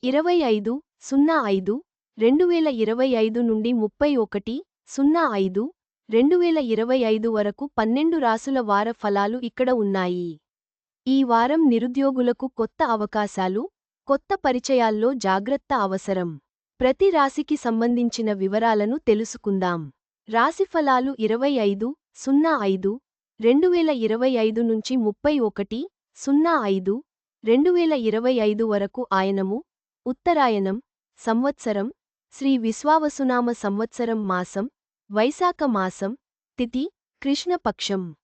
25/05/2025 నుండి 31/05/2025 వరకు 12 రాసుల వార ఫలాలు ఇక్కడ ఉన్నాయి. ఈ వారం నిరుద్యోగులకు కొత్త అవకాశాలు, కొత్త పరిచయాల్లో జాగ్రత్త అవసరం. ప్రతి రాశికి సంబంధించిన వివరాలను తెలుసుకుందాం. రాశిఫలాలు 25/05/2025 నుంచి 31/05/2025 వరకు ఆయనము, ఉత్తరాయణం, సంవత్సరం, శ్రీ విశ్వావసునామ సంవత్సరం మాసం, వైశాఖ మాసం, తిథి, కృష్ణపక్షం.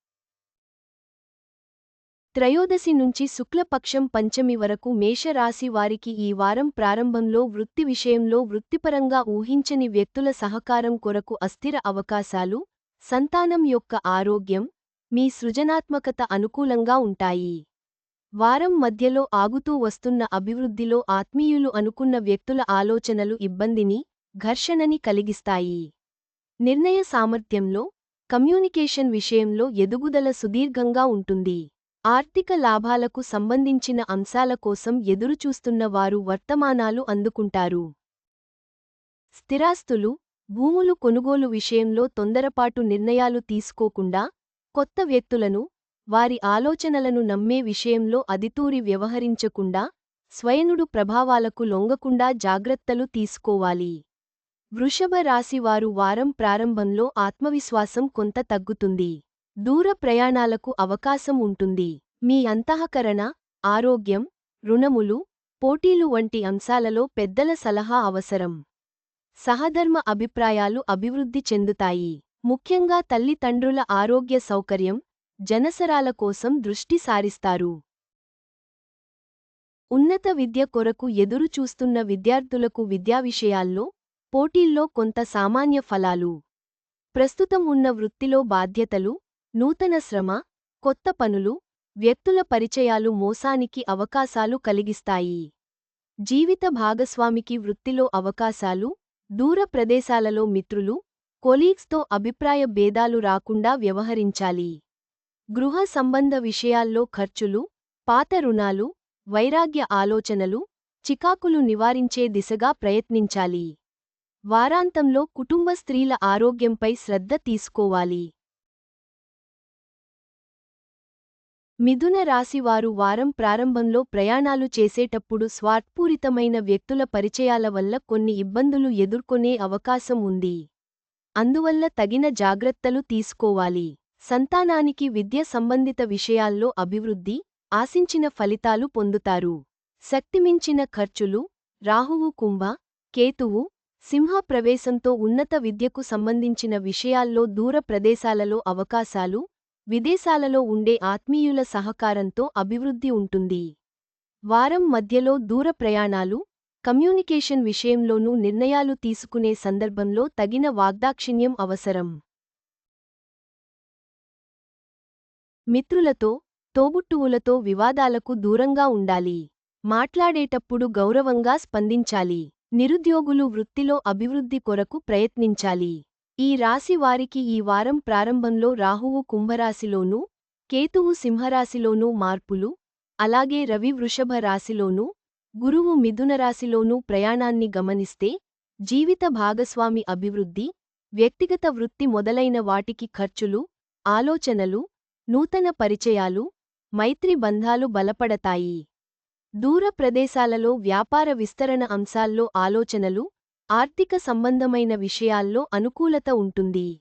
త్రయోదశి నుంచి శుక్లపక్షం పంచమి వరకు మేషరాశి వారికి ఈ వారం ప్రారంభంలో వృత్తి విషయంలో వృత్తిపరంగా ఊహించని వ్యక్తుల సహకారం కొరకు అస్థిర అవకాశాలు, సంతానం యొక్క ఆరోగ్యం, మీ సృజనాత్మకత అనుకూలంగా ఉంటాయి. వారం మధ్యలో ఆగుతూ వస్తున్న అభివృద్ధిలో ఆత్మీయులు అనుకున్న వ్యక్తుల ఆలోచనలు ఇబ్బందిని, ఘర్షణని కలిగిస్తాయి. నిర్ణయ సామర్థ్యంలో, కమ్యూనికేషన్ విషయంలో ఎదుగుదల సుదీర్ఘంగా ఉంటుంది. ఆర్థిక లాభాలకు సంబంధించిన అంశాల కోసం ఎదురుచూస్తున్న వారు వర్తమానాలు అందుకుంటారు. స్థిరాస్తులు, భూములు కొనుగోలు విషయంలో తొందరపాటు నిర్ణయాలు తీసుకోకుండా, కొత్త వ్యక్తులను, వారి ఆలోచనలను నమ్మే విషయంలో అదితూరి వ్యవహరించకుండా, స్వయనుడు ప్రభావాలకు లొంగకుండా జాగ్రత్తలు తీసుకోవాలి. వృషభ రాశి వారు వారం ప్రారంభంలో ఆత్మవిశ్వాసం కొంత తగ్గుతుంది. దూర ప్రయాణాలకు అవకాశం ఉంటుంది. మీ అంతఃకరణ, ఆరోగ్యం, రుణములు, పోటీలు వంటి అంశాలలో పెద్దల సలహా అవసరం. సహధర్మ అభిప్రాయాలు అభివృద్ధి చెందుతాయి. ముఖ్యంగా తల్లిదండ్రుల ఆరోగ్య సౌకర్యం, జనసరాల కోసం దృష్టి సారిస్తారు. ఉన్నత విద్య కొరకు ఎదురు చూస్తున్న విద్యార్థులకు విద్యా విషయాల్లో, పోటీల్లో కొంత సామాన్య ఫలాలు. ప్రస్తుతం ఉన్న వృత్తిలో బాధ్యతలు, నూతన శ్రమ, కొత్త పనులు, వ్యక్తుల పరిచయాలు మోసానికి అవకాశాలు కలిగిస్తాయి. జీవిత భాగస్వామికి వృత్తిలో అవకాశాలు, దూర ప్రదేశాలలో మిత్రులు, కొలీగ్స్తో అభిప్రాయ భేదాలు రాకుండా వ్యవహరించాలి. గృహ సంబంధ విషయాల్లో ఖర్చులు, పాత రుణాలు, వైరాగ్య ఆలోచనలు, చికాకులు నివారించే దిశగా ప్రయత్నించాలి. వారాంతంలో కుటుంబ స్త్రీల ఆరోగ్యంపై శ్రద్ధ తీసుకోవాలి. మిథున రాశివారు వారం ప్రారంభంలో ప్రయాణాలు చేసేటప్పుడు స్వార్థపూరితమైన వ్యక్తుల పరిచయాల వల్ల కొన్ని ఇబ్బందులు ఎదుర్కొనే అవకాశం ఉంది. అందువల్ల తగిన జాగ్రత్తలు తీసుకోవాలి. సంతానానికి విద్య సంబంధిత విషయాల్లో అభివృద్ధి, ఆశించిన ఫలితాలు పొందుతారు. శక్తిమించిన ఖర్చులు, రాహువు కుంభ, కేతువు, సింహ ప్రవేశంతో ఉన్నత విద్యకు సంబంధించిన విషయాల్లో దూర ప్రదేశాలలో అవకాశాలు, విదేశాలలో ఉండే ఆత్మీయుల సహకారంతో అభివృద్ధి ఉంటుంది. వారం మధ్యలో దూర ప్రయాణాలు, కమ్యూనికేషన్ విషయంలోనూ నిర్ణయాలు తీసుకునే సందర్భంలో తగిన వాగ్దాక్షిణ్యం అవసరం. మిత్రులతో, తోబుట్టువులతో వివాదాలకు దూరంగా ఉండాలి. మాట్లాడేటప్పుడు గౌరవంగా స్పందించాలి. నిరుద్యోగులు వృత్తిలో అభివృద్ధి కొరకు ప్రయత్నించాలి. ఈ రాశి వారికి ఈ వారం ప్రారంభంలో రాహువు కుంభరాశిలోనూ, కేతువు సింహరాశిలోనూ మార్పులు, అలాగే రవి వృషభ రాశిలోనూ, గురువు మిథునరాశిలోనూ ప్రయాణాన్ని గమనిస్తే, జీవిత భాగస్వామి అభివృద్ధి, వ్యక్తిగత వృత్తి మొదలైన వాటికి ఖర్చులు, ఆలోచనలు, నూతన పరిచయాలు, మైత్రి బంధాలు బలపడతాయి. దూర ప్రదేశాలలో వ్యాపార విస్తరణ అంశాల్లో ఆలోచనలు, ఆర్థిక సంబంధమైన విషయాల్లో అనుకూలత ఉంటుంది.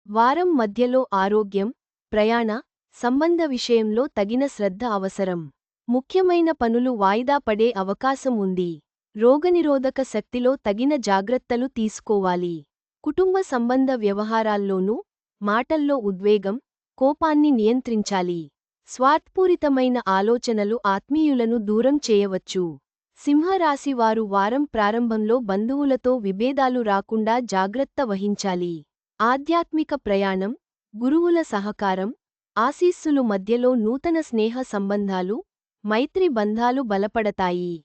వారం మధ్యలో ఆరోగ్యం, ప్రయాణ, సంబంధ విషయంలో తగిన శ్రద్ధ అవసరం. ముఖ్యమైన పనులు వాయిదా పడే అవకాశం ఉంది. రోగనిరోధక శక్తిలో తగిన జాగ్రత్తలు తీసుకోవాలి. కుటుంబ సంబంధ వ్యవహారాల్లోనూ, మాటల్లో ఉద్వేగం, కోపాన్ని నియంత్రించాలి. స్వార్థపూరితమైన ఆలోచనలు ఆత్మీయులను దూరం చేయవచ్చు. సింహరాశి వారు వారం ప్రారంభంలో బంధువులతో విభేదాలు రాకుండా జాగ్రత్త వహించాలి. ఆధ్యాత్మిక ప్రయాణం, గురువుల సహకారం, ఆశీస్సులు మధ్యలో నూతన స్నేహ సంబంధాలు, మైత్రి బంధాలు బలపడతాయి.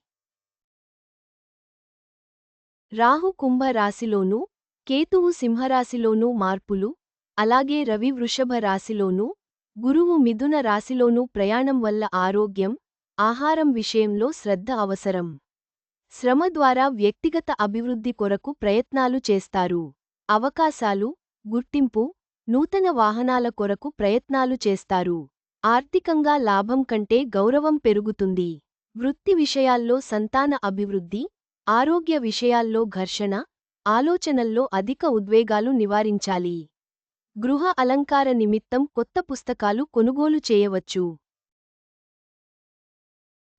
రాహు కుంభ రాశిలోనూ, కేతువు సింహరాశిలోనూ మార్పులు, అలాగే రవి వృషభ రాశిలోనూ, గురువు మిథున రాశిలోనూ ప్రయాణం వల్ల ఆరోగ్యం, ఆహారం విషయంలో శ్రద్ధ అవసరం. శ్రమ ద్వారా వ్యక్తిగత అభివృద్ధి కొరకు ప్రయత్నాలు చేస్తారు. అవకాశాలు, గుర్తింపు, నూతన వాహనాల కొరకు ప్రయత్నాలు చేస్తారు. ఆర్థికంగా లాభం కంటే గౌరవం పెరుగుతుంది. వృత్తి విషయాల్లో సంతాన అభివృద్ధి, ఆరోగ్య విషయాల్లో ఘర్షణ, ఆలోచనల్లో అధిక ఉద్వేగాలు నివారించాలి. గృహ అలంకార నిమిత్తం కొత్త పుస్తకాలు కొనుగోలు చేయవచ్చు.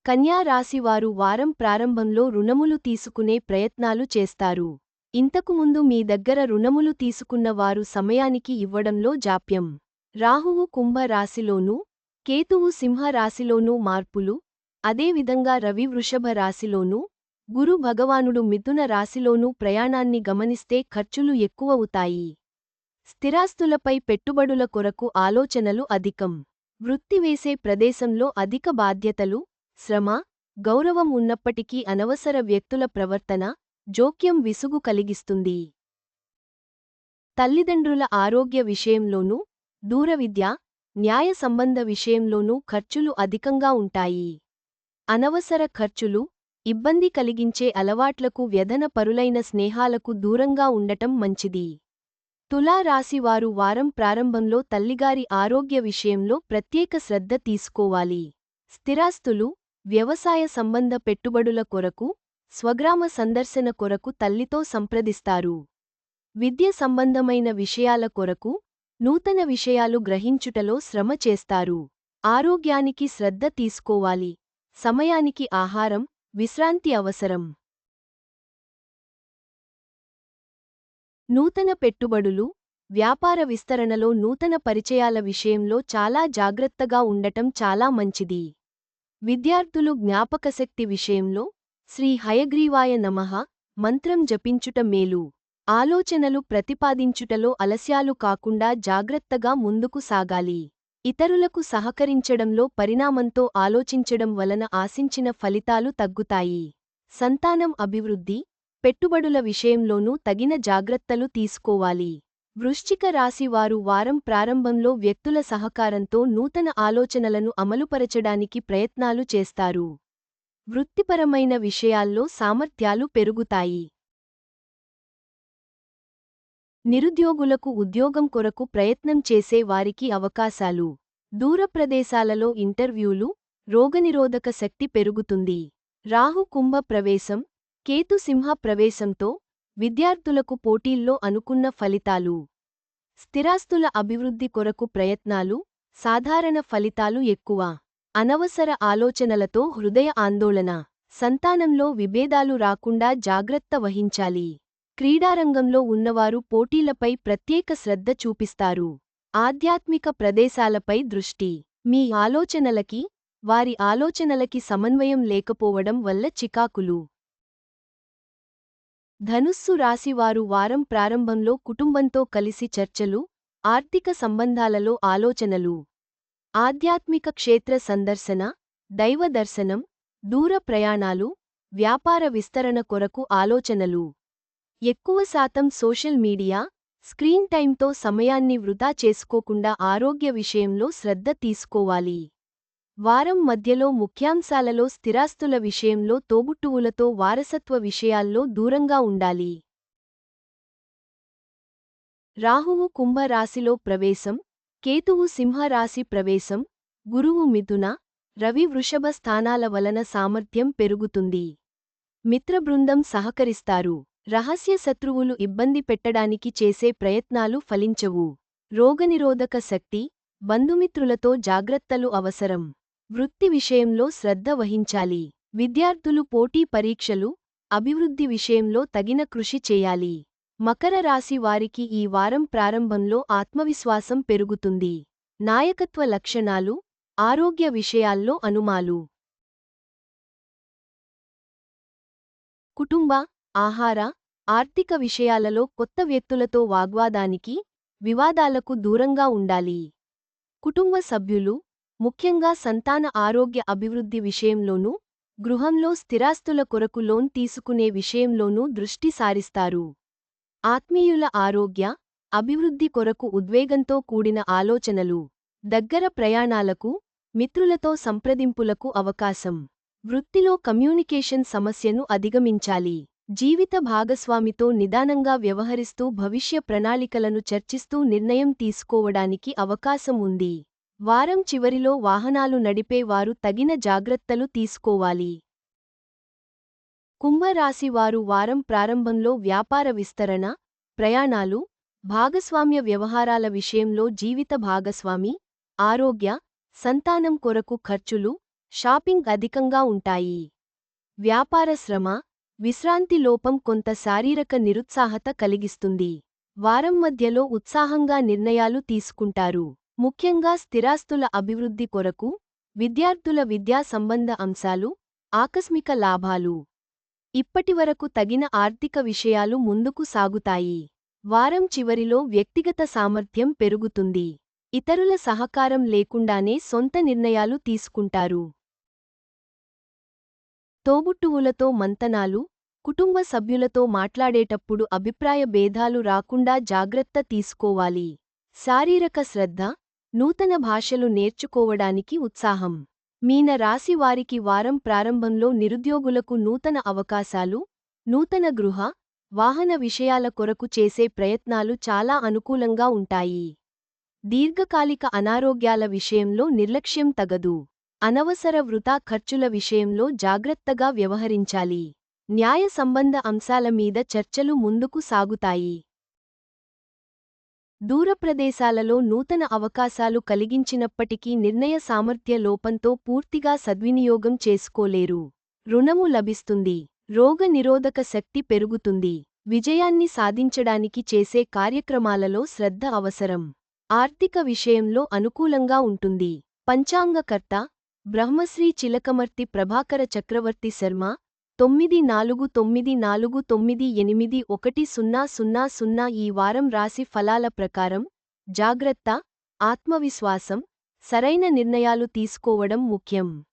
కన్యా రాశివారు వారం ప్రారంభంలో రుణములు తీసుకునే ప్రయత్నాలు చేస్తారు. ఇంతకుముందు మీ దగ్గర రుణములు తీసుకున్న వారు సమయానికి ఇవ్వడంలో జాప్యం. రాహువు కుంభ రాశిలోనూ, కేతువు సింహ రాశిలోనూ మార్పులు, అదేవిధంగా రవి వృషభ రాశిలోనూ, గురు భగవానుడు మిథున రాశిలోనూ ప్రయాణాన్ని గమనిస్తే ఖర్చులు ఎక్కువవుతాయి. స్థిరాస్తులపై పెట్టుబడుల కొరకు ఆలోచనలు అధికం. వృత్తి వేసే ప్రదేశంలో అధిక బాధ్యతలు, శ్రమ, గౌరవం ఉన్నప్పటికీ అనవసర వ్యక్తుల ప్రవర్తన, జోక్యం విసుగు కలిగిస్తుంది. తల్లిదండ్రుల ఆరోగ్య విషయంలోనూ, దూరవిద్య, న్యాయ సంబంధ విషయంలోనూ ఖర్చులు అధికంగా ఉంటాయి. అనవసర ఖర్చులు, ఇబ్బంది కలిగించే అలవాట్లకు వ్యధన పరులైన స్నేహాలకు దూరంగా ఉండటం మంచిది. తులా రాశివారు వారం ప్రారంభంలో తల్లిగారి ఆరోగ్య విషయంలో ప్రత్యేక శ్రద్ధ తీసుకోవాలి. స్థిరాస్తులు, వ్యవసాయ సంబంధ పెట్టుబడుల కొరకు, స్వగ్రామ సందర్శన కొరకు తల్లితో సంప్రదిస్తారు. విద్య సంబంధమైన విషయాల కొరకు, నూతన విషయాలు గ్రహించుటలో శ్రమ చేస్తారు. ఆరోగ్యానికి శ్రద్ధ తీసుకోవాలి. సమయానికి ఆహారం, విశ్రాంతి అవసరం. నూతన పెట్టుబడులు, వ్యాపార విస్తరణలో నూతన పరిచయాల విషయంలో చాలా జాగ్రత్తగా ఉండటం చాలా మంచిది. విద్యార్థులు జ్ఞాపకశక్తి విషయంలో శ్రీ హయగ్రీవాయ నమః మంత్రం జపించుట మేలు. ఆలోచనలు ప్రతిపాదించుటలో అలస్యాలు కాకుండా జాగ్రత్తగా ముందుకు సాగాలి. ఇతరులకు సహకరించడంలో పరిణామంతో ఆలోచించడం వలన ఆశించిన ఫలితాలు తగ్గుతాయి. సంతానం అభివృద్ధి, పెట్టుబడుల విషయంలోనూ తగిన జాగ్రత్తలు తీసుకోవాలి. వృశ్చిక రాశి వారు వారం ప్రారంభంలో వ్యక్తుల సహకారంతో నూతన ఆలోచనలను అమలుపరచడానికి ప్రయత్నాలు చేస్తారు. వృత్తిపరమైన విషయాల్లో సామర్థ్యాలు పెరుగుతాయి. నిరుద్యోగులకు ఉద్యోగం కొరకు ప్రయత్నం చేసే వారికి అవకాశాలు. దూర ప్రదేశాలలో ఇంటర్వ్యూలు, రోగనిరోధక శక్తి పెరుగుతుంది. రాహు కుంభ ప్రవేశం, కేతు సింహ ప్రవేశంతో విద్యార్థులకు పోటీల్లో అనుకున్న ఫలితాలు. స్థిరాస్తుల అభివృద్ధి కొరకు ప్రయత్నాలు, సాధారణ ఫలితాలు ఎక్కువ. అనవసర ఆలోచనలతో హృదయ ఆందోళన. సంతానంలో విభేదాలు రాకుండా జాగ్రత్త వహించాలి. క్రీడారంగంలో ఉన్నవారు పోటీలపై ప్రత్యేక శ్రద్ధ చూపిస్తారు. ఆధ్యాత్మిక ప్రదేశాలపై దృష్టి. మీ ఆలోచనలకి, వారి ఆలోచనలకి సమన్వయం లేకపోవడం వల్ల చికాకులు. ధనుస్సు రాశివారు వారం ప్రారంభంలో కుటుంబంతో కలిసి చర్చలు, ఆర్థిక సంబంధాలలో ఆలోచనలు. ఆధ్యాత్మిక క్షేత్ర సందర్శన, దైవ దర్శనం, దూర ప్రయాణాలు, వ్యాపార విస్తరణ కొరకు ఆలోచనలు. ఎక్కువ శాతం సోషల్ మీడియా, స్క్రీన్ టైంతో సమయాన్ని వృధా చేసుకోకుండా ఆరోగ్య విషయంలో శ్రద్ధ తీసుకోవాలి. వారం మధ్యలో ముఖ్యాంశాలలో స్థిరాస్తుల విషయంలో తోబుట్టువులతో వారసత్వ విషయాల్లో దూరంగా ఉండాలి. రాహువు కుంభ రాశిలో ప్రవేశం, కేతువు సింహ రాశి ప్రవేశం, గురువు మిథున, రవి వృషభ స్థానాల వలన సామర్థ్యం పెరుగుతుంది. మిత్రబృందం సహకరిస్తారు. రహస్య శత్రువులు ఇబ్బంది పెట్టడానికి చేసే ప్రయత్నాలు ఫలించవు. రోగనిరోధక శక్తి, బంధుమిత్రులతో జాగ్రత్తలు అవసరం. వృత్తి విషయంలో శ్రద్ధ వహించాలి. విద్యార్థులు పోటీ పరీక్షలు, అభివృద్ధి విషయంలో తగిన కృషి చేయాలి. మకర రాశి వారికి ఈ వారం ప్రారంభంలో ఆత్మవిశ్వాసం పెరుగుతుంది. నాయకత్వ లక్షణాలు, ఆరోగ్య విషయాల్లో అనుమాలు. కుటుంబ, ఆహార, ఆర్థిక విషయాలలో కొత్త వ్యక్తులతో వాగ్వాదానికి, వివాదాలకు దూరంగా ఉండాలి. కుటుంబ సభ్యులు, ముఖ్యంగా సంతాన ఆరోగ్య అభివృద్ధి విషయంలోనూ, గృహంలో స్థిరాస్తుల కొరకు లోన్ తీసుకునే విషయంలోనూ దృష్టి సారిస్తారు. ఆత్మీయుల ఆరోగ్య, అభివృద్ధి కొరకు ఉద్వేగంతో కూడిన ఆలోచనలు. దగ్గర ప్రయాణాలకు, మిత్రులతో సంప్రదింపులకు అవకాశం. వృత్తిలో కమ్యూనికేషన్ సమస్యను అధిగమించాలి. జీవిత భాగస్వామితో నిదానంగా వ్యవహరిస్తూ భవిష్య ప్రణాళికలను చర్చిస్తూ నిర్ణయం తీసుకోవడానికి అవకాశం ఉంది. వారం చివరిలో వాహనాలు నడిపే వారు తగిన జాగ్రత్తలు తీసుకోవాలి. కుంభరాశి వారు వారం ప్రారంభంలో వ్యాపార విస్తరణ, ప్రయాణాలు, భాగస్వామ్య వ్యవహారాల విషయంలో జీవిత భాగస్వామి, ఆరోగ్య, సంతానం కొరకు ఖర్చులు, షాపింగ్ అధికంగా ఉంటాయి. వ్యాపార శ్రమ, విశ్రాంతి లోపం కొంత శారీరక నిరుత్సాహత కలిగిస్తుంది. వారం మధ్యలో ఉత్సాహంగా నిర్ణయాలు తీసుకుంటారు. ముఖ్యంగా స్థిరాస్తుల అభివృద్ధి కొరకు, విద్యార్థుల విద్యా సంబంధ అంశాలు, ఆకస్మిక లాభాలు. ఇప్పటివరకు తగిన ఆర్థిక విషయాలు ముందుకు సాగుతాయి. వారం చివరిలో వ్యక్తిగత సామర్థ్యం పెరుగుతుంది. ఇతరుల సహకారం లేకుండానే సొంత నిర్ణయాలు తీసుకుంటారు. తోబుట్టువులతో మంతనాలు, కుటుంబ సభ్యులతో మాట్లాడేటప్పుడు అభిప్రాయ భేదాలు రాకుండా జాగ్రత్త తీసుకోవాలి. శారీరక శ్రద్ధ, నూతన భాషలు నేర్చుకోవడానికి ఉత్సాహం. మీన రాశి వారికి వారం ప్రారంభంలో నిరుద్యోగులకు నూతన అవకాశాలు, నూతన గృహ, వాహన విషయాల కొరకు చేసే ప్రయత్నాలు చాలా అనుకూలంగా ఉంటాయి. దీర్ఘకాలిక అనారోగ్యాల విషయంలో నిర్లక్ష్యం తగదు. అనవసర వృథా ఖర్చుల విషయంలో జాగ్రత్తగా వ్యవహరించాలి. న్యాయ సంబంధ అంశాల మీద చర్చలు ముందుకు సాగుతాయి. దూరప్రదేశాలలో నూతన అవకాశాలు కలిగించినప్పటికీ నిర్ణయ సామర్థ్య లోపంతో పూర్తిగా సద్వినియోగం చేసుకోలేరు. రుణము లభిస్తుంది. రోగ నిరోధక శక్తి పెరుగుతుంది. విజయాన్ని సాధించడానికి చేసే కార్యక్రమాలలో శ్రద్ధ అవసరం. ఆర్థిక విషయంలో అనుకూలంగా ఉంటుంది. పంచాంగకర్త బ్రహ్మశ్రీ చిలకమర్తి ప్రభాకర చక్రవర్తి శర్మ 9449981000 ఈ వారం రాశి ఫలాల ప్రకారం జాగ్రత్త, ఆత్మవిశ్వాసం, సరైన నిర్ణయాలు తీసుకోవడం ముఖ్యం.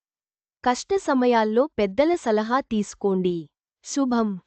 కష్ట సమయాల్లో పెద్దల సలహా తీసుకోండి. శుభం.